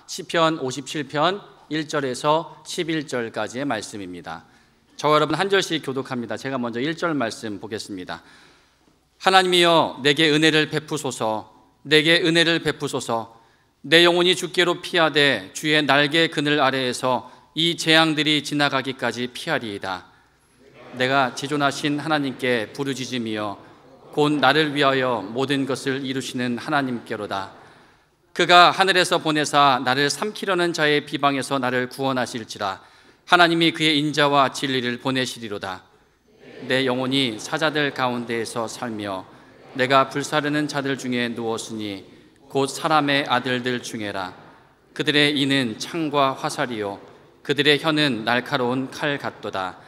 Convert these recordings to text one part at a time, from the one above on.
시편 57편 1절에서 11절까지의 말씀입니다. 저와 여러분 한 절씩 교독합니다. 제가 먼저 1절 말씀 보겠습니다. 하나님이여 내게 은혜를 베푸소서, 내게 은혜를 베푸소서. 내 영혼이 주께로 피하되 주의 날개 그늘 아래에서 이 재앙들이 지나가기까지 피하리이다. 내가 지존하신 하나님께 부르짖으며 곧 나를 위하여 모든 것을 이루시는 하나님께로다. 그가 하늘에서 보내사 나를 삼키려는 자의 비방에서 나를 구원하실지라. 하나님이 그의 인자와 진리를 보내시리로다. 내 영혼이 사자들 가운데에서 살며 내가 불사르는 자들 중에 누웠으니 곧 사람의 아들들 중에라. 그들의 이는 창과 화살이요 그들의 혀는 날카로운 칼 같도다.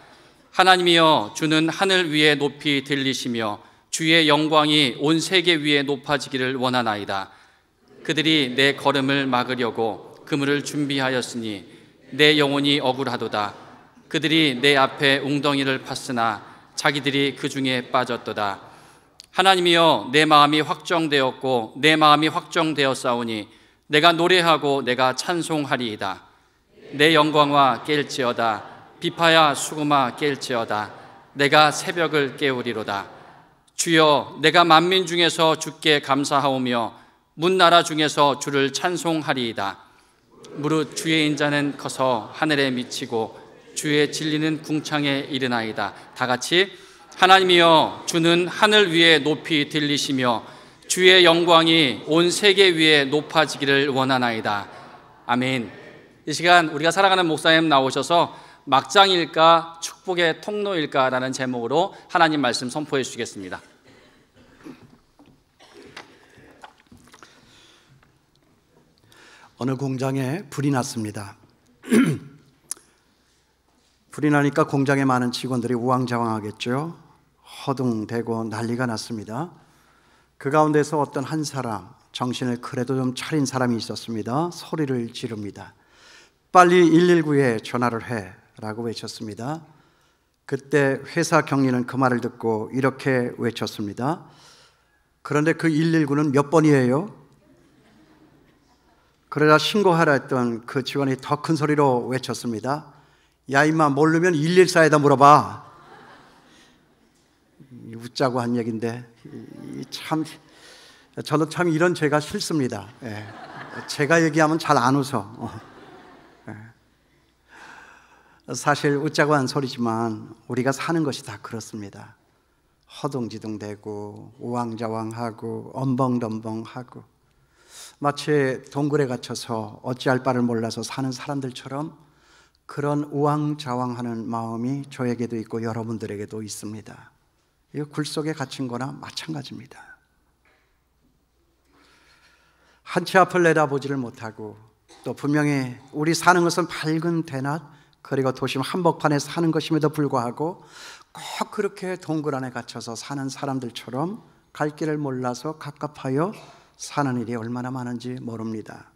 하나님이여 주는 하늘 위에 높이 들리시며 주의 영광이 온 세계 위에 높아지기를 원하나이다. 그들이 내 걸음을 막으려고 그물을 준비하였으니 내 영혼이 억울하도다. 그들이 내 앞에 웅덩이를 팠으나 자기들이 그 중에 빠졌도다. 하나님이여 내 마음이 확정되었고 내 마음이 확정되었사오니 내가 노래하고 내가 찬송하리이다. 내 영광과 깰지어다. 비파야 수금아 깰지어다. 내가 새벽을 깨우리로다. 주여 내가 만민 중에서 주께 감사하오며 문나라 중에서 주를 찬송하리이다. 무릇 주의 인자는 커서 하늘에 미치고 주의 진리는 궁창에 이르나이다. 다 같이 하나님이여 주는 하늘 위에 높이 들리시며 주의 영광이 온 세계 위에 높아지기를 원하나이다. 아멘. 이 시간 우리가 사랑하는 목사님 나오셔서 막장일까 축복의 통로일까라는 제목으로 하나님 말씀 선포해 주시겠습니다. 어느 공장에 불이 났습니다. 불이 나니까 공장에 많은 직원들이 우왕좌왕하겠죠. 허둥대고 난리가 났습니다. 그 가운데서 어떤 한 사람, 정신을 그래도 좀 차린 사람이 있었습니다. 소리를 지릅니다. 빨리 119에 전화를 해 라고 외쳤습니다. 그때 회사 경리는 그 말을 듣고 이렇게 외쳤습니다. 그런데 그 119는 몇 번이에요? 그러자 신고하라 했던 그 직원이 더 큰 소리로 외쳤습니다. 야 임마 모르면 114에다 물어봐. 웃자고 한 얘기인데 참 저는 참 이런 죄가 싫습니다. 예. 제가 얘기하면 잘 안 웃어. 사실 웃자고 한 소리지만 우리가 사는 것이 다 그렇습니다. 허둥지둥대고 우왕좌왕하고 엄벙덤벙하고 마치 동굴에 갇혀서 어찌할 바를 몰라서 사는 사람들처럼 그런 우왕좌왕하는 마음이 저에게도 있고 여러분들에게도 있습니다. 이거 굴 속에 갇힌 거나 마찬가지입니다. 한치 앞을 내다보지를 못하고 또 분명히 우리 사는 것은 밝은 대낮 그리고 도심 한복판에 사는 것임에도 불구하고 꼭 그렇게 동굴 안에 갇혀서 사는 사람들처럼 갈 길을 몰라서 갑갑하여 사는 일이 얼마나 많은지 모릅니다.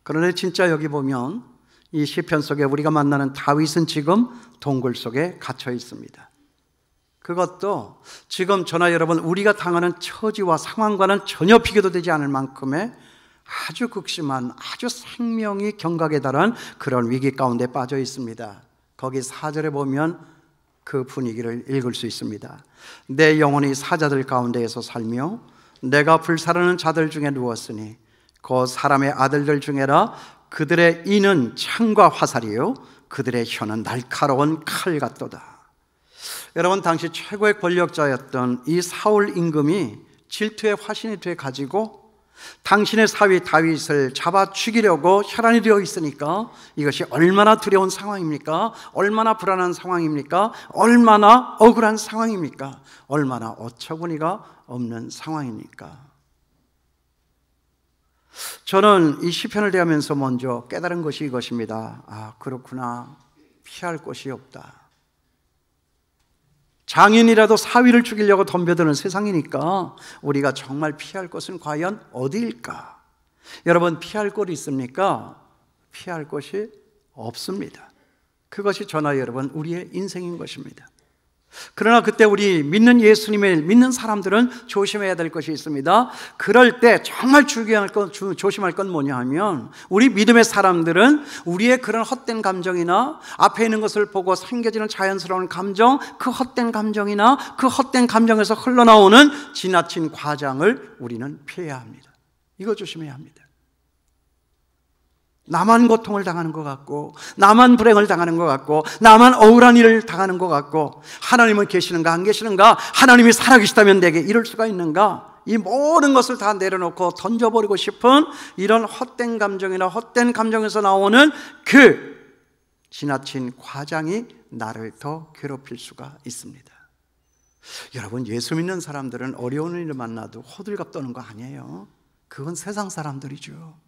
그런데 진짜 여기 보면 이 시편 속에 우리가 만나는 다윗은 지금 동굴 속에 갇혀 있습니다. 그것도 지금 저나 여러분 우리가 당하는 처지와 상황과는 전혀 비교도 되지 않을 만큼의 아주 극심한 아주 생명이 경각에 달한 그런 위기 가운데 빠져 있습니다. 거기 4절에 보면 그 분위기를 읽을 수 있습니다. 내 영혼이 사자들 가운데에서 살며 내가 불사르는 자들 중에 누웠으니 그 사람의 아들들 중에라. 그들의 이는 창과 화살이요 그들의 혀는 날카로운 칼 같도다. 여러분 당시 최고의 권력자였던 이 사울 임금이 질투의 화신이 돼 가지고 당신의 사위 다윗을 잡아 죽이려고 혈안이 되어 있으니까 이것이 얼마나 두려운 상황입니까? 얼마나 불안한 상황입니까? 얼마나 억울한 상황입니까? 얼마나 어처구니가 없는 상황입니까? 저는 이 시편을 대하면서 먼저 깨달은 것이 이것입니다. 아, 그렇구나. 피할 곳이 없다. 장인이라도 사위를 죽이려고 덤벼드는 세상이니까 우리가 정말 피할 곳은 과연 어디일까? 여러분 피할 곳이 있습니까? 피할 곳이 없습니다. 그것이 저나 여러분 우리의 인생인 것입니다. 그러나 그때 우리 예수님을 믿는 사람들은 조심해야 될 것이 있습니다. 그럴 때 정말 조심할 건 뭐냐 하면, 우리 믿음의 사람들은 우리의 그런 헛된 감정이나 앞에 있는 것을 보고 생겨지는 자연스러운 감정, 그 헛된 감정이나 그 헛된 감정에서 흘러나오는 지나친 과장을 우리는 피해야 합니다. 이거 조심해야 합니다. 나만 고통을 당하는 것 같고, 나만 불행을 당하는 것 같고, 나만 억울한 일을 당하는 것 같고, 하나님은 계시는가 안 계시는가, 하나님이 살아계시다면 내게 이럴 수가 있는가, 이 모든 것을 다 내려놓고 던져버리고 싶은 이런 헛된 감정이나 헛된 감정에서 나오는 그 지나친 과장이 나를 더 괴롭힐 수가 있습니다. 여러분, 예수 믿는 사람들은 어려운 일을 만나도 호들갑 떠는 거 아니에요. 그건 세상 사람들이죠.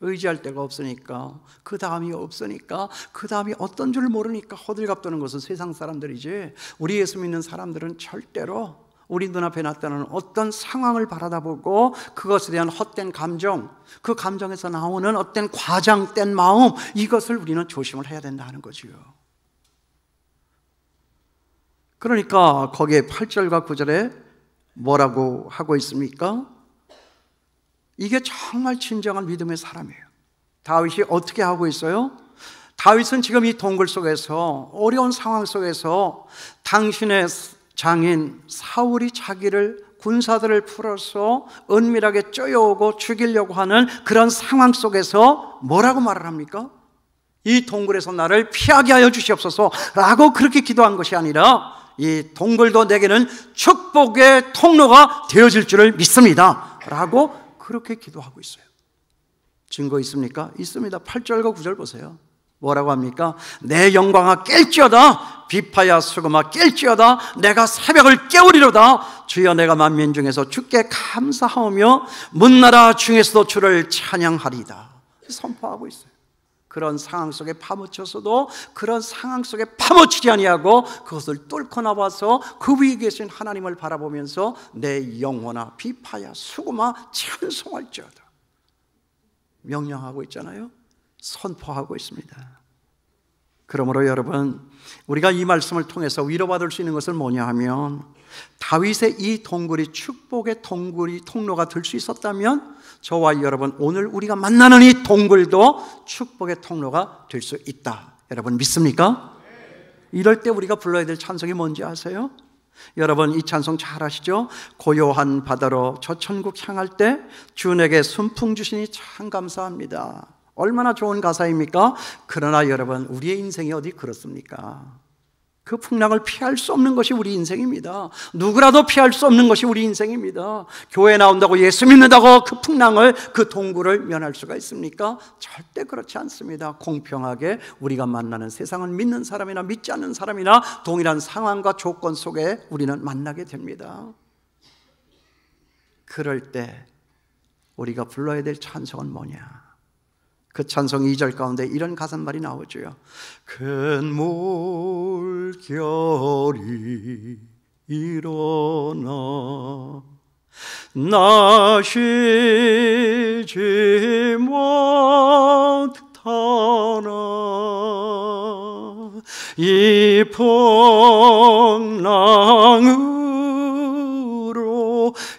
의지할 데가 없으니까, 그 다음이 없으니까, 그 다음이 어떤 줄 모르니까 호들갑 떠는 것은 세상 사람들이지, 우리 예수 믿는 사람들은 절대로 우리 눈앞에 나타나는 어떤 상황을 바라다보고 그것에 대한 헛된 감정, 그 감정에서 나오는 어떤 과장된 마음, 이것을 우리는 조심을 해야 된다 하는 거지요. 그러니까 거기에 8절과 9절에 뭐라고 하고 있습니까? 이게 정말 진정한 믿음의 사람이에요. 다윗이 어떻게 하고 있어요? 다윗은 지금 이 동굴 속에서, 어려운 상황 속에서 당신의 장인 사울이 자기를, 군사들을 풀어서 은밀하게 쫓아오고 죽이려고 하는 그런 상황 속에서 뭐라고 말을 합니까? 이 동굴에서 나를 피하게 하여 주시옵소서 라고 그렇게 기도한 것이 아니라, 이 동굴도 내게는 축복의 통로가 되어질 줄을 믿습니다 라고 그렇게 기도하고 있어요. 증거 있습니까? 있습니다. 8절과 9절 보세요. 뭐라고 합니까? 내 영광아 깰지어다, 비파야 수금아 깰지어다, 내가 새벽을 깨우리로다. 주여, 내가 만민 중에서 주께 감사하오며 문나라 중에서도 주를 찬양하리다. 선포하고 있어요. 그런 상황 속에 파묻혀서도 그런 상황 속에 파묻히지 아니하고 그것을 뚫고 나와서 그 위에 계신 하나님을 바라보면서 내 영혼아 비파야 수금아 찬송할지어다 명령하고 있잖아요. 선포하고 있습니다. 그러므로 여러분, 우리가 이 말씀을 통해서 위로받을 수 있는 것은 뭐냐 하면, 다윗의 이 동굴이 축복의 통로가 될 수 있었다면 저와 여러분, 오늘 우리가 만나는 이 동굴도 축복의 통로가 될 수 있다. 여러분 믿습니까? 이럴 때 우리가 불러야 될 찬송이 뭔지 아세요? 여러분, 이 찬송 잘 아시죠? 고요한 바다로 저 천국 향할 때 주 내게 순풍 주시니 참 감사합니다. 얼마나 좋은 가사입니까? 그러나 여러분, 우리의 인생이 어디 그렇습니까? 그 풍랑을 피할 수 없는 것이 우리 인생입니다. 누구라도 피할 수 없는 것이 우리 인생입니다. 교회 나온다고, 예수 믿는다고 그 풍랑을, 그 동굴을 면할 수가 있습니까? 절대 그렇지 않습니다. 공평하게 우리가 만나는 세상은 믿는 사람이나 믿지 않는 사람이나 동일한 상황과 조건 속에 우리는 만나게 됩니다. 그럴 때 우리가 불러야 될 찬송은 뭐냐? 그 찬송 2절 가운데 이런 가사말이 나오죠. 큰 물결이 일어나 나 쉬지 못하나 이 풍랑으로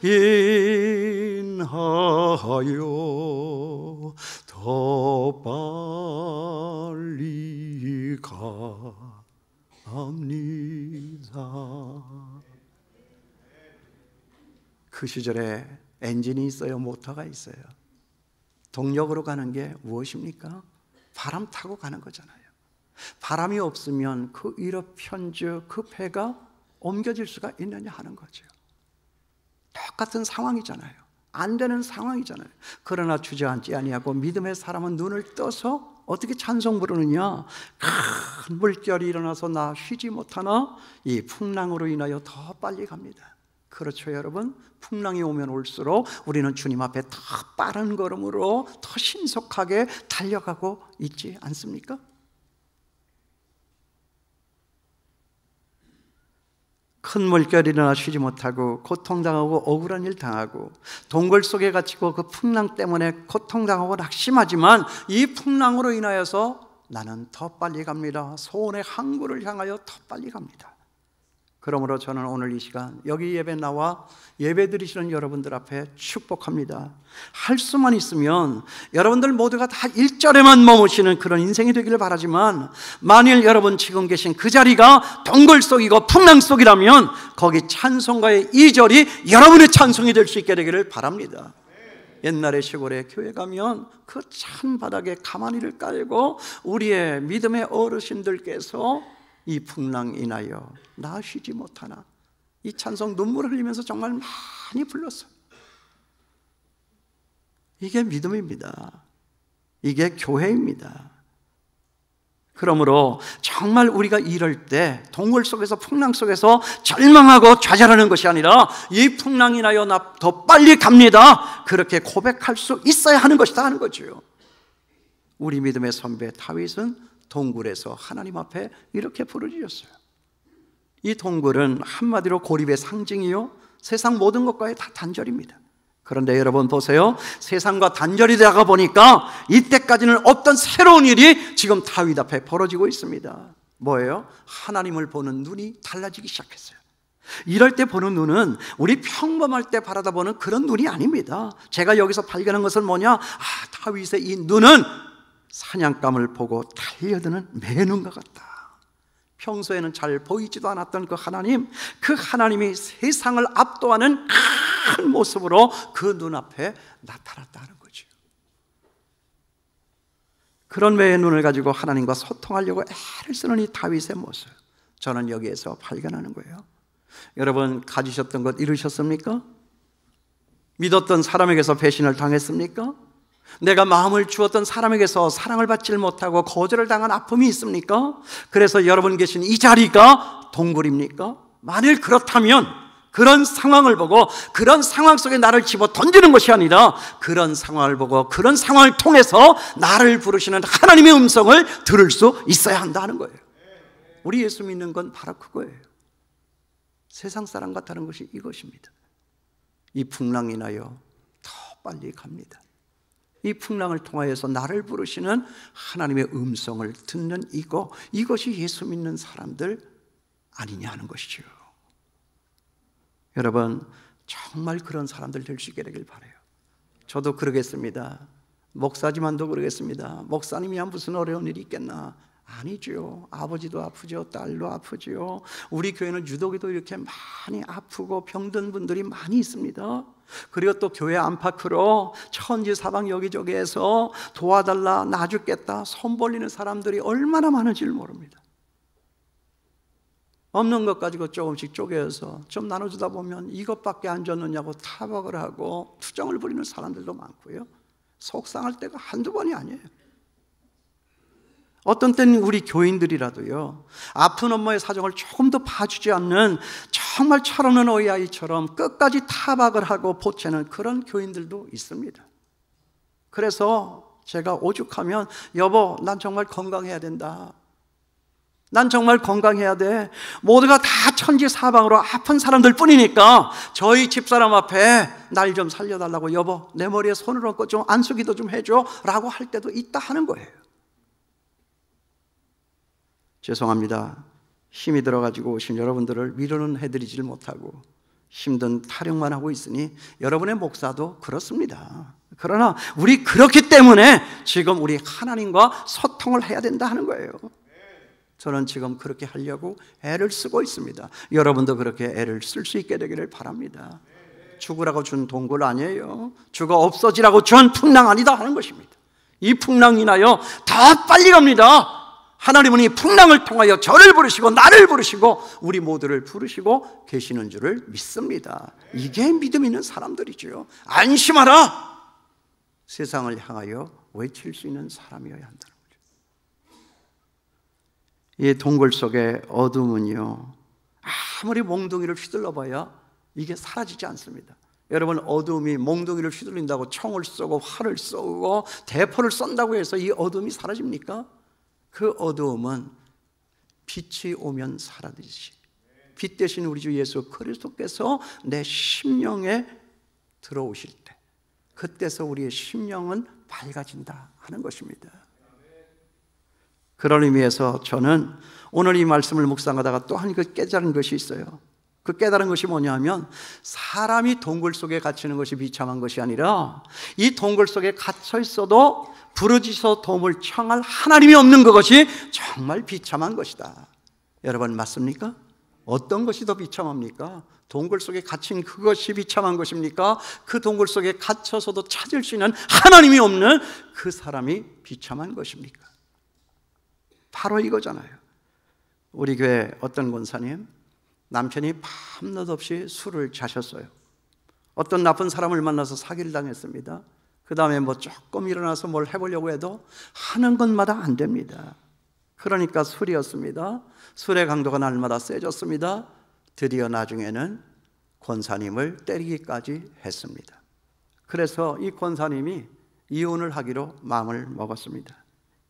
인하여 더 빨리 갑니다. 그 시절에 엔진이 있어요? 모터가 있어요? 동력으로 가는 게 무엇입니까? 바람 타고 가는 거잖아요. 바람이 없으면 그 일어편주 그 배가 옮겨질 수가 있느냐 하는 거죠. 똑같은 상황이잖아요. 안 되는 상황이잖아요. 그러나 주저앉지 아니하고 믿음의 사람은 눈을 떠서 어떻게 찬송 부르느냐? 큰 물결이 일어나서 나 쉬지 못하나 이 풍랑으로 인하여 더 빨리 갑니다. 그렇죠, 여러분? 풍랑이 오면 올수록 우리는 주님 앞에 더 빠른 걸음으로 더 신속하게 달려가고 있지 않습니까? 큰 물결이 일어나 쉬지 못하고 고통당하고 억울한 일 당하고 동굴 속에 갇히고 그 풍랑 때문에 고통당하고 낙심하지만 이 풍랑으로 인하여서 나는 더 빨리 갑니다. 소원의 항구를 향하여 더 빨리 갑니다. 그러므로 저는 오늘 이 시간 여기 예배 나와 예배 드리시는 여러분들 앞에 축복합니다. 할 수만 있으면 여러분들 모두가 다 1절에만 머무시는 그런 인생이 되기를 바라지만, 만일 여러분 지금 계신 그 자리가 동굴 속이고 풍랑 속이라면 거기 찬송가의 2절이 여러분의 찬송이 될 수 있게 되기를 바랍니다. 옛날에 시골에 교회 가면 그 찬 바닥에 가마니를 깔고 우리의 믿음의 어르신들께서 이 풍랑 인하여 나 쉬지 못하나, 이 찬송 눈물을 흘리면서 정말 많이 불렀어요. 이게 믿음입니다. 이게 교회입니다. 그러므로 정말 우리가 이럴 때 동굴 속에서 풍랑 속에서 절망하고 좌절하는 것이 아니라 이 풍랑 인하여 나 더 빨리 갑니다, 그렇게 고백할 수 있어야 하는 것이다 하는 거죠. 우리 믿음의 선배 다윗은 동굴에서 하나님 앞에 이렇게 부르짖었어요. 이 동굴은 한마디로 고립의 상징이요, 세상 모든 것과의 다 단절입니다. 그런데 여러분 보세요. 세상과 단절이 되다가 보니까 이때까지는 없던 새로운 일이 지금 다윗 앞에 벌어지고 있습니다. 뭐예요? 하나님을 보는 눈이 달라지기 시작했어요. 이럴 때 보는 눈은 우리 평범할 때 바라다 보는 그런 눈이 아닙니다. 제가 여기서 발견한 것은 뭐냐? 다윗의 이 눈은 사냥감을 보고 달려드는 매눈과 같다. 평소에는 잘 보이지도 않았던 그 하나님이 세상을 압도하는 큰 모습으로 그 눈앞에 나타났다는 거죠. 그런 매의 눈을 가지고 하나님과 소통하려고 애를 쓰는 이 다윗의 모습, 저는 여기에서 발견하는 거예요. 여러분, 가지셨던 것 이루셨습니까? 믿었던 사람에게서 배신을 당했습니까? 내가 마음을 주었던 사람에게서 사랑을 받지 못하고 거절을 당한 아픔이 있습니까? 그래서 여러분 계신 이 자리가 동굴입니까? 만일 그렇다면 그런 상황을 보고 그런 상황 속에 나를 집어 던지는 것이 아니라, 그런 상황을 보고 그런 상황을 통해서 나를 부르시는 하나님의 음성을 들을 수 있어야 한다는 거예요. 우리 예수 믿는 건 바로 그거예요. 세상 사람과 다른 것이 이것입니다. 이 풍랑 인하여 더 빨리 갑니다. 이 풍랑을 통하여서 나를 부르시는 하나님의 음성을 듣는 이것이 예수 믿는 사람들 아니냐 하는 것이죠. 여러분, 정말 그런 사람들 될 수 있게 되길 바라요. 저도 그러겠습니다. 목사지만도 그러겠습니다. 목사님이야 무슨 어려운 일이 있겠나? 아니죠. 아버지도 아프죠. 딸도 아프죠. 우리 교회는 유독에도 이렇게 많이 아프고 병든 분들이 많이 있습니다. 그리고 또 교회 안팎으로 천지사방 여기저기에서 도와달라, 나 죽겠다 손 벌리는 사람들이 얼마나 많은지를 모릅니다. 없는 것 가지고 조금씩 쪼개서 좀 나눠주다 보면 이것밖에 안 줬느냐고 타박을 하고 투정을 부리는 사람들도 많고요. 속상할 때가 한두 번이 아니에요. 어떤 때는 우리 교인들이라도요, 아픈 엄마의 사정을 조금 더 봐주지 않는 정말 철없는 어이아이처럼 끝까지 타박을 하고 보채는 그런 교인들도 있습니다. 그래서 제가 오죽하면 여보, 난 정말 건강해야 된다, 난 정말 건강해야 돼, 모두가 다 천지사방으로 아픈 사람들 뿐이니까 저희 집사람 앞에 날 좀 살려달라고 여보 내 머리에 손을 얹고 좀 안수기도 좀 해줘 라고 할 때도 있다 하는 거예요. 죄송합니다. 힘이 들어가지고 오신 여러분들을 위로는 해드리질 못하고 힘든 타령만 하고 있으니 여러분의 목사도 그렇습니다. 그러나 우리 그렇기 때문에 지금 우리 하나님과 소통을 해야 된다 하는 거예요. 저는 지금 그렇게 하려고 애를 쓰고 있습니다. 여러분도 그렇게 애를 쓸 수 있게 되기를 바랍니다. 죽으라고 준 동굴 아니에요. 죽어 없어지라고 준 풍랑 아니다 하는 것입니다. 이 풍랑 인하여 더 빨리 갑니다. 하나님은 이 풍랑을 통하여 저를 부르시고 나를 부르시고 우리 모두를 부르시고 계시는 줄을 믿습니다. 이게 믿음 있는 사람들이죠. 안심하라, 세상을 향하여 외칠 수 있는 사람이어야 한다는 거죠. 이 동굴 속의 어둠은요, 아무리 몽둥이를 휘둘러 봐야 이게 사라지지 않습니다. 여러분, 어둠이 몽둥이를 휘둘린다고 총을 쏘고 활을 쏘고 대포를 쏜다고 해서 이 어둠이 사라집니까? 그 어두움은 빛이 오면 사라지듯이 빛 대신 우리 주 예수 그리스도께서 내 심령에 들어오실 때, 그때서 우리의 심령은 밝아진다 하는 것입니다. 그런 의미에서 저는 오늘 이 말씀을 묵상하다가 또 한 깨달은 것이 있어요. 그 깨달은 것이 뭐냐면 사람이 동굴 속에 갇히는 것이 비참한 것이 아니라 이 동굴 속에 갇혀 있어도 부르짖어 도움을 청할 하나님이 없는 그것이 정말 비참한 것이다. 여러분 맞습니까? 어떤 것이 더 비참합니까? 동굴 속에 갇힌 그것이 비참한 것입니까? 그 동굴 속에 갇혀서도 찾을 수 있는 하나님이 없는 그 사람이 비참한 것입니까? 바로 이거잖아요. 우리 교회 어떤 권사님 남편이 밤낮 없이 술을 자셨어요. 어떤 나쁜 사람을 만나서 사기를 당했습니다. 그 다음에 뭐 조금 일어나서 뭘 해보려고 해도 하는 것마다 안 됩니다. 그러니까 술이었습니다. 술의 강도가 날마다 세졌습니다. 드디어 나중에는 권사님을 때리기까지 했습니다. 그래서 이 권사님이 이혼을 하기로 마음을 먹었습니다.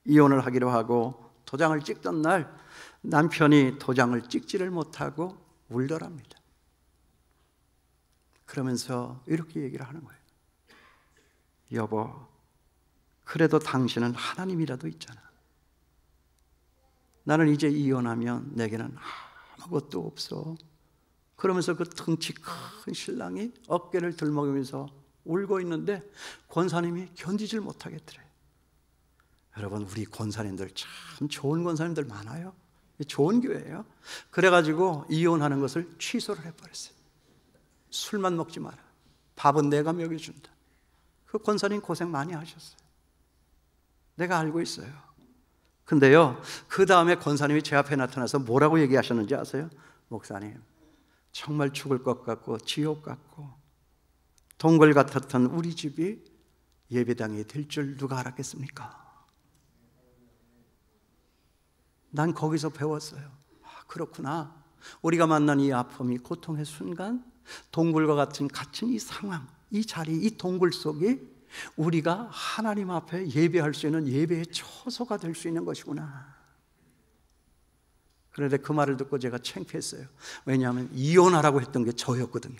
이혼을 하기로 하고 도장을 찍던 날 남편이 도장을 찍지를 못하고 울더랍니다. 그러면서 이렇게 얘기를 하는 거예요. 여보, 그래도 당신은 하나님이라도 있잖아. 나는 이제 이혼하면 내게는 아무것도 없어. 그러면서 그 덩치 큰 신랑이 어깨를 들먹이면서 울고 있는데 권사님이 견디질 못하겠더래요. 여러분 우리 권사님들 참 좋은 권사님들 많아요. 좋은 교회예요. 그래가지고 이혼하는 것을 취소를 해버렸어요. 술만 먹지 마라. 밥은 내가 먹여준다. 그 권사님 고생 많이 하셨어요. 내가 알고 있어요. 근데요 그 다음에 권사님이 제 앞에 나타나서 뭐라고 얘기하셨는지 아세요? 목사님 정말 죽을 것 같고 지옥 같고 동굴 같았던 우리 집이 예배당이 될 줄 누가 알았겠습니까? 난 거기서 배웠어요. 그렇구나. 우리가 만난 이 아픔이 고통의 순간 동굴과 같은 갇힌 이 상황, 이 자리, 이 동굴 속이 우리가 하나님 앞에 예배할 수 있는 예배의 처소가 될 수 있는 것이구나. 그런데 그 말을 듣고 제가 창피했어요. 왜냐하면 이혼하라고 했던 게 저였거든요.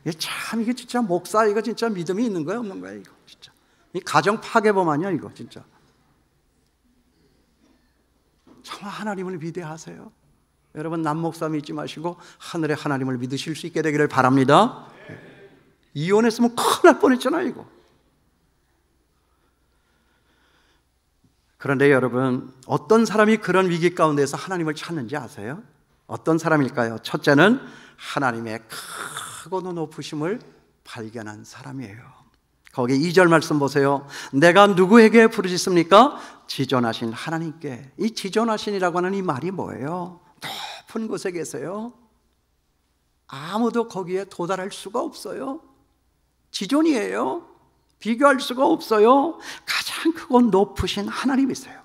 이게 진짜 목사 이거 진짜 믿음이 있는 거야 없는 거야 이거 진짜. 이 가정 파괴범 아니야 이거 진짜. 정말 하나님을 위대하세요. 여러분 남 목사 믿지 마시고 하늘의 하나님을 믿으실 수 있게 되기를 바랍니다. 이혼했으면 큰일 날 뻔했잖아요 이거. 그런데 여러분 어떤 사람이 그런 위기 가운데서 하나님을 찾는지 아세요? 어떤 사람일까요? 첫째는 하나님의 크고도 높으심을 발견한 사람이에요. 거기 2절 말씀 보세요. 내가 누구에게 부르짖습니까? 지존하신 하나님께. 이 지존하신이라고 하는 이 말이 뭐예요? 높은 곳에 계세요. 아무도 거기에 도달할 수가 없어요. 지존이에요. 비교할 수가 없어요. 가장 크고 높으신 하나님이세요.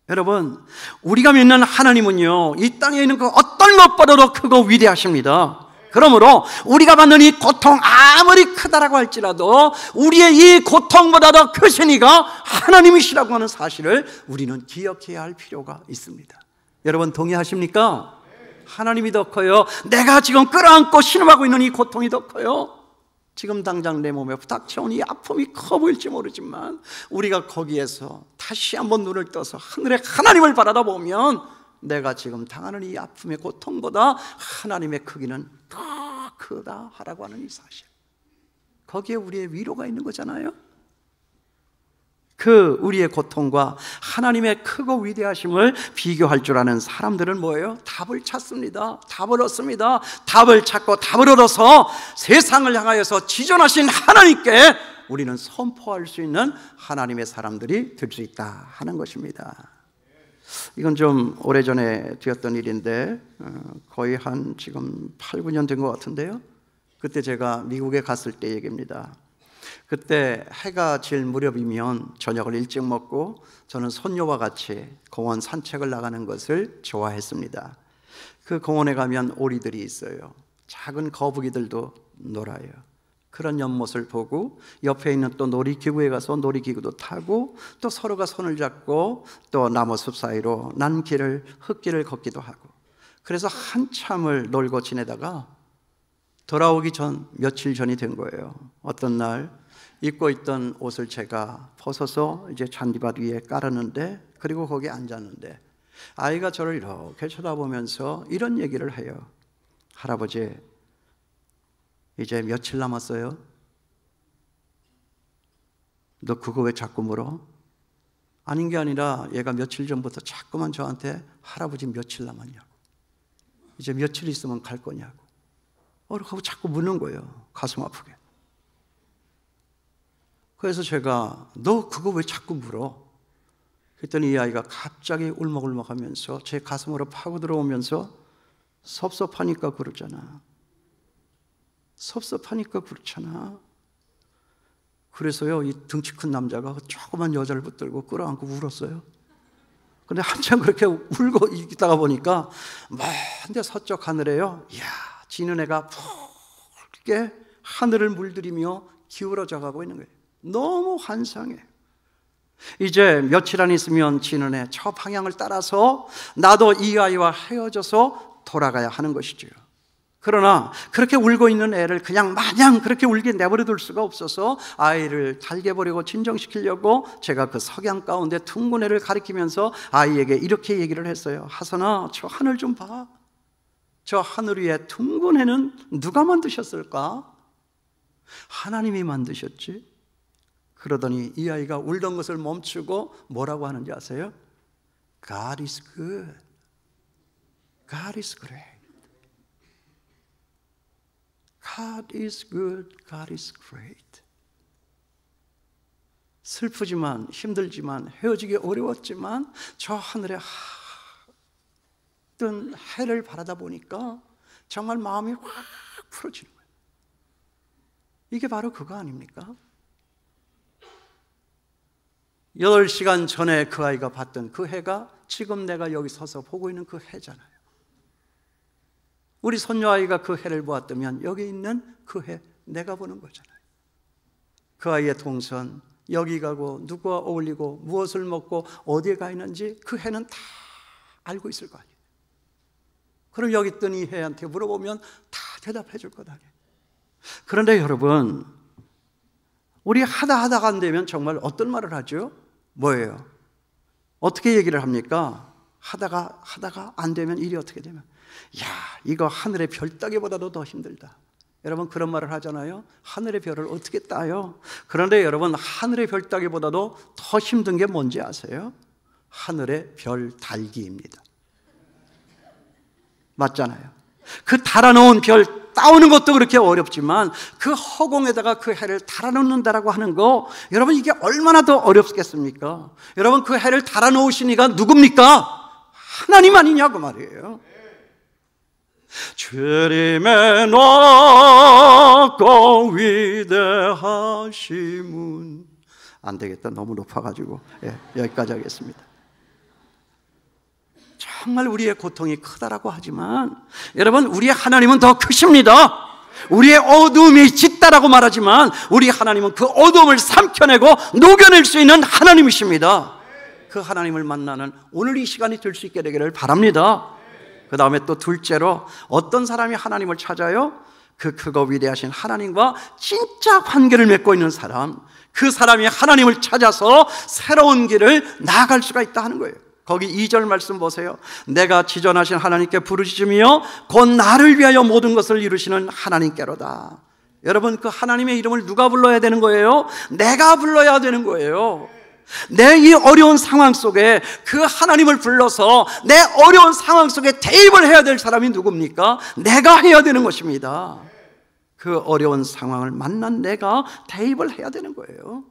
여러분 우리가 믿는 하나님은요 이 땅에 있는 그 어떤 것보다도 크고 위대하십니다. 그러므로 우리가 받는 이 고통 아무리 크다라고 할지라도 우리의 이 고통보다 더 크신 이가 하나님이시라고 하는 사실을 우리는 기억해야 할 필요가 있습니다. 여러분 동의하십니까? 하나님이 더 커요. 내가 지금 끌어안고 신음하고 있는 이 고통이 더 커요. 지금 당장 내 몸에 부닥쳐온 이 아픔이 커 보일지 모르지만 우리가 거기에서 다시 한번 눈을 떠서 하늘의 하나님을 바라보면 내가 지금 당하는 이 아픔의 고통보다 하나님의 크기는 더 크다 하라고 하는 이 사실, 거기에 우리의 위로가 있는 거잖아요. 그 우리의 고통과 하나님의 크고 위대하심을 비교할 줄 아는 사람들은 뭐예요? 답을 찾습니다. 답을 얻습니다. 답을 찾고 답을 얻어서 세상을 향하여서 지존하신 하나님께 우리는 선포할 수 있는 하나님의 사람들이 될 수 있다 하는 것입니다. 이건 좀 오래전에 되었던 일인데 거의 한 지금 8, 9년 된 것 같은데요. 그때 제가 미국에 갔을 때 얘기입니다. 그때 해가 질 무렵이면 저녁을 일찍 먹고 저는 손녀와 같이 공원 산책을 나가는 것을 좋아했습니다. 그 공원에 가면 오리들이 있어요. 작은 거북이들도 놀아요. 그런 연못을 보고 옆에 있는 또 놀이기구에 가서 놀이기구도 타고 또 서로가 손을 잡고 또 나무숲 사이로 난 길을 흙길을 걷기도 하고, 그래서 한참을 놀고 지내다가 돌아오기 전 며칠 전이 된 거예요. 어떤 날 입고 있던 옷을 제가 벗어서 이제 잔디밭 위에 깔았는데, 그리고 거기에 앉았는데 아이가 저를 이렇게 쳐다보면서 이런 얘기를 해요. 할아버지, 이제 며칠 남았어요? 너 그거 왜 자꾸 물어? 아닌 게 아니라 얘가 며칠 전부터 자꾸만 저한테 할아버지 며칠 남았냐고, 이제 며칠 있으면 갈 거냐고 하고 자꾸 묻는 거예요. 가슴 아프게. 그래서 제가 너 그거 왜 자꾸 물어? 그랬더니 이 아이가 갑자기 울먹울먹 하면서 제 가슴으로 파고 들어오면서 섭섭하니까 그러잖아. 섭섭하니까 그렇잖아. 그래서요, 이 등치 큰 남자가 조그만 여자를 붙들고 끌어안고 울었어요. 근데 한참 그렇게 울고 있다가 보니까 먼데 서쪽 하늘에요, 이야, 지는 해가 붉게 하늘을 물들이며 기울어져 가고 있는 거예요. 너무 환상해. 이제 며칠 안 있으면 지는 해 저 방향을 따라서 나도 이 아이와 헤어져서 돌아가야 하는 것이죠. 그러나 그렇게 울고 있는 애를 그냥 마냥 그렇게 울게 내버려 둘 수가 없어서 아이를 달래보려고 진정시키려고 제가 그 석양 가운데 둥근 애를 가리키면서 아이에게 이렇게 얘기를 했어요. 하선아, 저 하늘 좀 봐. 저 하늘 위에 둥근 애는 누가 만드셨을까? 하나님이 만드셨지. 그러더니 이 아이가 울던 것을 멈추고 뭐라고 하는지 아세요? God is good. God is great. God is good. God is great. 슬프지만 힘들지만 헤어지기 어려웠지만 저 하늘에 뜬 해를 바라다 보니까 정말 마음이 확 풀어지는 거예요. 이게 바로 그거 아닙니까? 8시간 전에 그 아이가 봤던 그 해가 지금 내가 여기 서서 보고 있는 그 해잖아요. 우리 손녀아이가 그 해를 보았다면 여기 있는 그 해 내가 보는 거잖아요. 그 아이의 동선, 여기 가고 누구와 어울리고 무엇을 먹고 어디에 가 있는지 그 해는 다 알고 있을 거 아니에요. 그럼 여기 있던 이 해한테 물어보면 다 대답해 줄 것 아니에요. 그런데 여러분, 우리 하다가 안 되면 정말 어떤 말을 하죠? 뭐예요? 어떻게 얘기를 합니까? 하다가 안 되면 일이 어떻게 되면, 야, 이거 하늘의 별 따기보다도 더 힘들다. 여러분 그런 말을 하잖아요. 하늘의 별을 어떻게 따요? 그런데 여러분, 하늘의 별 따기보다도 더 힘든 게 뭔지 아세요? 하늘의 별 달기입니다. 맞잖아요. 그 달아놓은 별 따오는 것도 그렇게 어렵지만 그 허공에다가 그 해를 달아놓는다라고 하는 거, 여러분 이게 얼마나 더 어렵겠습니까? 여러분 그 해를 달아놓으신 이가 누굽니까? 하나님 아니냐고 말이에요. 주님의 높고 위대하심은, 안 되겠다, 너무 높아가지고 여기까지 하겠습니다. 정말 우리의 고통이 크다라고 하지만 여러분, 우리의 하나님은 더 크십니다. 우리의 어두움이 짙다라고 말하지만 우리 하나님은 그 어두움을 삼켜내고 녹여낼 수 있는 하나님이십니다. 그 하나님을 만나는 오늘 이 시간이 될 수 있게 되기를 바랍니다. 그 다음에 또 둘째로, 어떤 사람이 하나님을 찾아요? 그 크고 위대하신 하나님과 진짜 관계를 맺고 있는 사람, 그 사람이 하나님을 찾아서 새로운 길을 나아갈 수가 있다 하는 거예요. 거기 2절 말씀 보세요. 내가 지존하신 하나님께 부르짖으며 곧 나를 위하여 모든 것을 이루시는 하나님께로다. 여러분, 그 하나님의 이름을 누가 불러야 되는 거예요? 내가 불러야 되는 거예요. 내 이 어려운 상황 속에 그 하나님을 불러서 내 어려운 상황 속에 대입을 해야 될 사람이 누굽니까? 내가 해야 되는 것입니다. 그 어려운 상황을 만난 내가 대입을 해야 되는 거예요.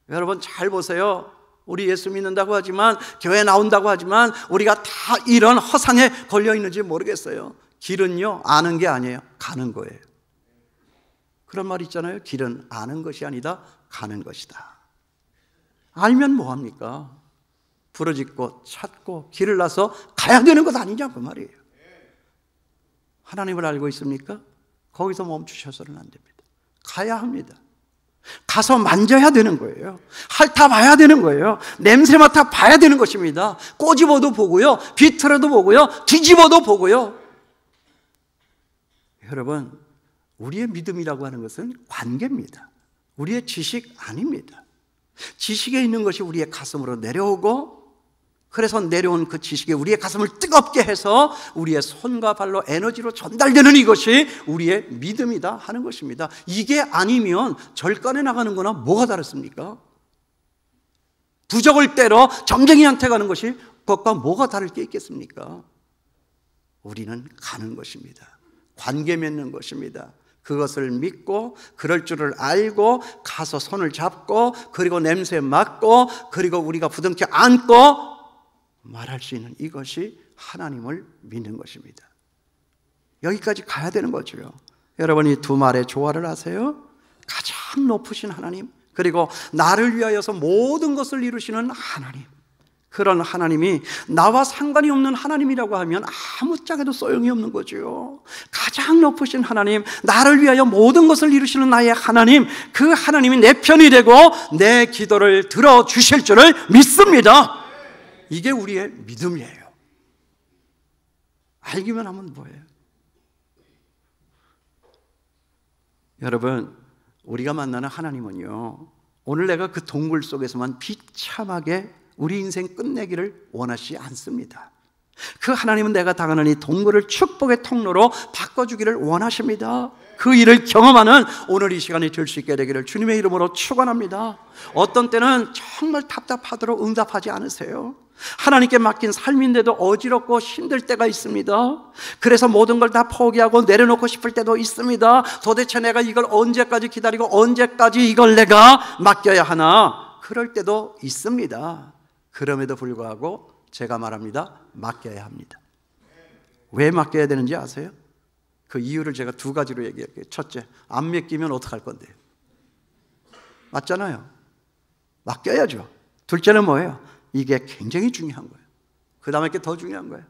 여러분 잘 보세요. 우리 예수 믿는다고 하지만, 교회 나온다고 하지만 우리가 다 이런 허상에 걸려 있는지 모르겠어요. 길은요, 아는 게 아니에요. 가는 거예요. 그런 말 있잖아요. 길은 아는 것이 아니다, 가는 것이다. 알면 뭐합니까? 부르짖고 찾고 길을 나서 가야 되는 것 아니냐 그 말이에요. 하나님을 알고 있습니까? 거기서 멈추셔서는 안 됩니다. 가야 합니다. 가서 만져야 되는 거예요. 핥아봐야 되는 거예요. 냄새 맡아봐야 되는 것입니다. 꼬집어도 보고요, 비틀어도 보고요, 뒤집어도 보고요. 여러분, 우리의 믿음이라고 하는 것은 관계입니다. 우리의 지식 아닙니다. 지식에 있는 것이 우리의 가슴으로 내려오고, 그래서 내려온 그 지식이 우리의 가슴을 뜨겁게 해서 우리의 손과 발로 에너지로 전달되는 이것이 우리의 믿음이다 하는 것입니다. 이게 아니면 절간에 나가는 거나 뭐가 다릅니까? 부적을 때려 점쟁이한테 가는 것이 그것과 뭐가 다를 게 있겠습니까? 우리는 가는 것입니다. 관계 맺는 것입니다. 그것을 믿고 그럴 줄을 알고 가서 손을 잡고 그리고 냄새 맡고 그리고 우리가 부둥켜 안고 말할 수 있는 이것이 하나님을 믿는 것입니다. 여기까지 가야 되는 거죠. 여러분, 이 두 말의 조화를 아세요? 가장 높으신 하나님, 그리고 나를 위하여서 모든 것을 이루시는 하나님, 그런 하나님이 나와 상관이 없는 하나님이라고 하면 아무짝에도 소용이 없는 거죠. 가장 높으신 하나님, 나를 위하여 모든 것을 이루시는 나의 하나님, 그 하나님이 내 편이 되고 내 기도를 들어주실 줄을 믿습니다. 이게 우리의 믿음이에요. 알기만 하면 뭐예요? 여러분, 우리가 만나는 하나님은요, 오늘 내가 그 동굴 속에서만 비참하게 우리 인생 끝내기를 원하시지 않습니다. 그 하나님은 내가 당하는 이 동굴을 축복의 통로로 바꿔주기를 원하십니다. 그 일을 경험하는 오늘 이 시간이 될 수 있게 되기를 주님의 이름으로 축원합니다. 어떤 때는 정말 답답하도록 응답하지 않으세요? 하나님께 맡긴 삶인데도 어지럽고 힘들 때가 있습니다. 그래서 모든 걸 다 포기하고 내려놓고 싶을 때도 있습니다. 도대체 내가 이걸 언제까지 기다리고 언제까지 이걸 내가 맡겨야 하나? 그럴 때도 있습니다. 그럼에도 불구하고 제가 말합니다. 맡겨야 합니다. 왜 맡겨야 되는지 아세요? 그 이유를 제가 두 가지로 얘기할게요. 첫째, 안 맡기면 어떡할 건데요? 맞잖아요. 맡겨야죠. 둘째는 뭐예요? 이게 굉장히 중요한 거예요. 그 다음에 게 더 중요한 거예요.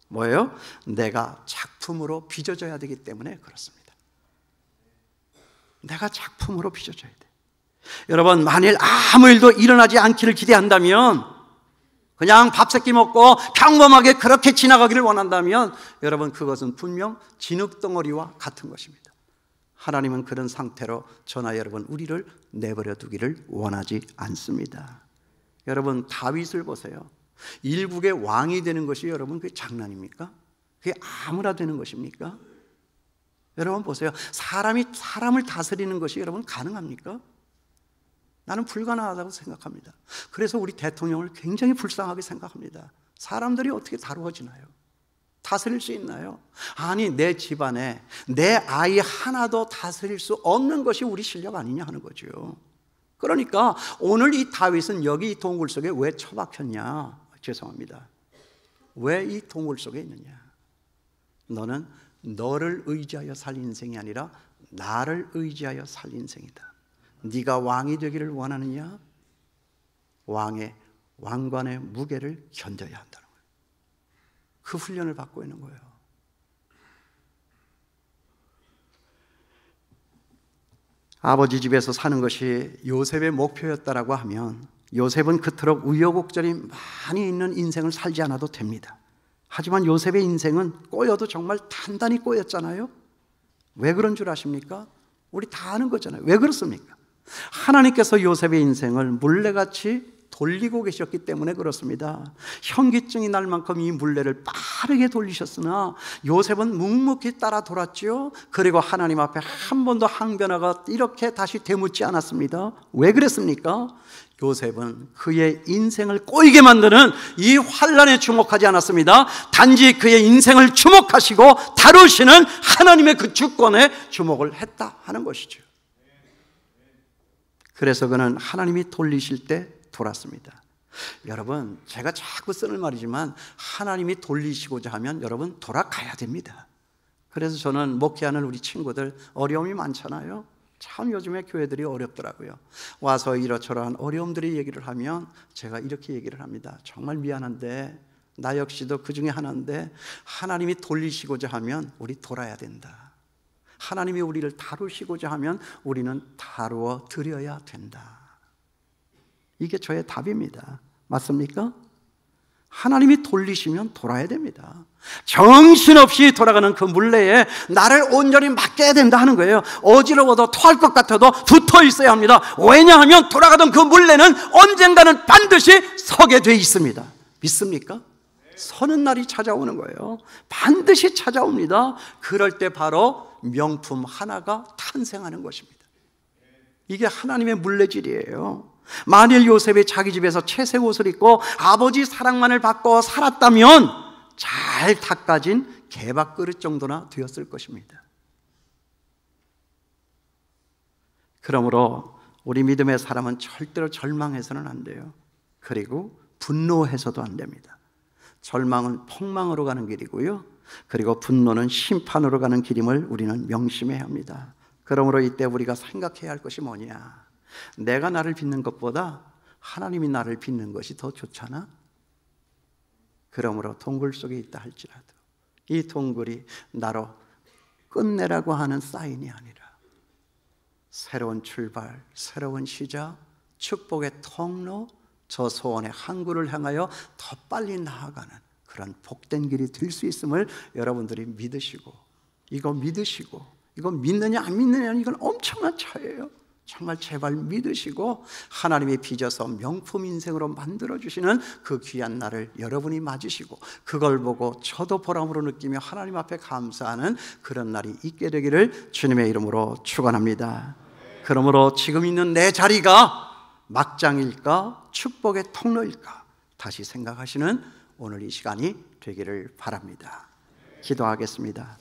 뭐예요? 내가 작품으로 빚어져야 되기 때문에 그렇습니다. 내가 작품으로 빚어져야 돼. 여러분, 만일 아무 일도 일어나지 않기를 기대한다면, 그냥 밥 세끼 먹고 평범하게 그렇게 지나가기를 원한다면 여러분, 그것은 분명 진흙덩어리와 같은 것입니다. 하나님은 그런 상태로 저나 여러분 우리를 내버려 두기를 원하지 않습니다. 여러분, 다윗을 보세요. 일국의 왕이 되는 것이 여러분 그게 장난입니까? 그게 아무나 되는 것입니까? 여러분 보세요. 사람이 사람을 다스리는 것이 여러분 가능합니까? 나는 불가능하다고 생각합니다. 그래서 우리 대통령을 굉장히 불쌍하게 생각합니다. 사람들이 어떻게 다루어지나요? 다스릴 수 있나요? 아니, 내 집안에 내 아이 하나도 다스릴 수 없는 것이 우리 실력 아니냐 하는 거죠. 그러니까 오늘 이 다윗은 여기 이 동굴 속에 왜 처박혔냐? 죄송합니다. 왜 이 동굴 속에 있느냐? 너는 너를 의지하여 살 인생이 아니라 나를 의지하여 살 인생이다. 네가 왕이 되기를 원하느냐? 왕관의 무게를 견뎌야 한다는 거예요. 그 훈련을 받고 있는 거예요. 아버지 집에서 사는 것이 요셉의 목표였다라고 하면 요셉은 그토록 우여곡절이 많이 있는 인생을 살지 않아도 됩니다. 하지만 요셉의 인생은 꼬여도 정말 단단히 꼬였잖아요. 왜 그런 줄 아십니까? 우리 다 아는 거잖아요. 왜 그렇습니까? 하나님께서 요셉의 인생을 물레같이 돌리고 계셨기 때문에 그렇습니다. 현기증이 날 만큼 이 물레를 빠르게 돌리셨으나 요셉은 묵묵히 따라 돌았죠. 그리고 하나님 앞에 한 번도 항변하가 이렇게 다시 되묻지 않았습니다. 왜 그랬습니까? 요셉은 그의 인생을 꼬이게 만드는 이 환란에 주목하지 않았습니다. 단지 그의 인생을 주목하시고 다루시는 하나님의 그 주권에 주목을 했다 하는 것이죠. 그래서 그는 하나님이 돌리실 때 돌았습니다. 여러분, 제가 자꾸 쓰는 말이지만 하나님이 돌리시고자 하면 여러분 돌아가야 됩니다. 그래서 저는 목회하는 우리 친구들 어려움이 많잖아요. 참 요즘에 교회들이 어렵더라고요. 와서 이러저러한 어려움들이 얘기를 하면 제가 이렇게 얘기를 합니다. 정말 미안한데 나 역시도 그 중에 하나인데 하나님이 돌리시고자 하면 우리 돌아야 된다. 하나님이 우리를 다루시고자 하면 우리는 다루어 드려야 된다. 이게 저의 답입니다. 맞습니까? 하나님이 돌리시면 돌아야 됩니다. 정신없이 돌아가는 그 물레에 나를 온전히 맡겨야 된다 하는 거예요. 어지러워도 토할 것 같아도 붙어 있어야 합니다. 왜냐하면 돌아가던 그 물레는 언젠가는 반드시 서게 돼 있습니다. 믿습니까? 서는 날이 찾아오는 거예요. 반드시 찾아옵니다. 그럴 때 바로 명품 하나가 탄생하는 것입니다. 이게 하나님의 물레질이에요. 만일 요셉이 자기 집에서 채색 옷을 입고 아버지 사랑만을 받고 살았다면 잘 닦아진 개밥 그릇 정도나 되었을 것입니다. 그러므로 우리 믿음의 사람은 절대로 절망해서는 안 돼요. 그리고 분노해서도 안 됩니다. 절망은 폭망으로 가는 길이고요. 그리고 분노는 심판으로 가는 길임을 우리는 명심해야 합니다. 그러므로 이때 우리가 생각해야 할 것이 뭐냐? 내가 나를 빚는 것보다 하나님이 나를 빚는 것이 더 좋잖아? 그러므로 동굴 속에 있다 할지라도 이 동굴이 나로 끝내라고 하는 사인이 아니라 새로운 출발, 새로운 시작, 축복의 통로, 저 소원의 항구를 향하여 더 빨리 나아가는 그런 복된 길이 될 수 있음을 여러분들이 믿으시고, 이거 믿으시고, 이거 믿느냐 안 믿느냐는 이건 엄청난 차이예요. 정말 제발 믿으시고 하나님이 빚어서 명품 인생으로 만들어주시는 그 귀한 날을 여러분이 맞으시고, 그걸 보고 저도 보람으로 느끼며 하나님 앞에 감사하는 그런 날이 있게 되기를 주님의 이름으로 축원합니다. 그러므로 지금 있는 내 자리가 막장일까 축복의 통로일까 다시 생각하시는 오늘 이 시간이 되기를 바랍니다. 기도하겠습니다.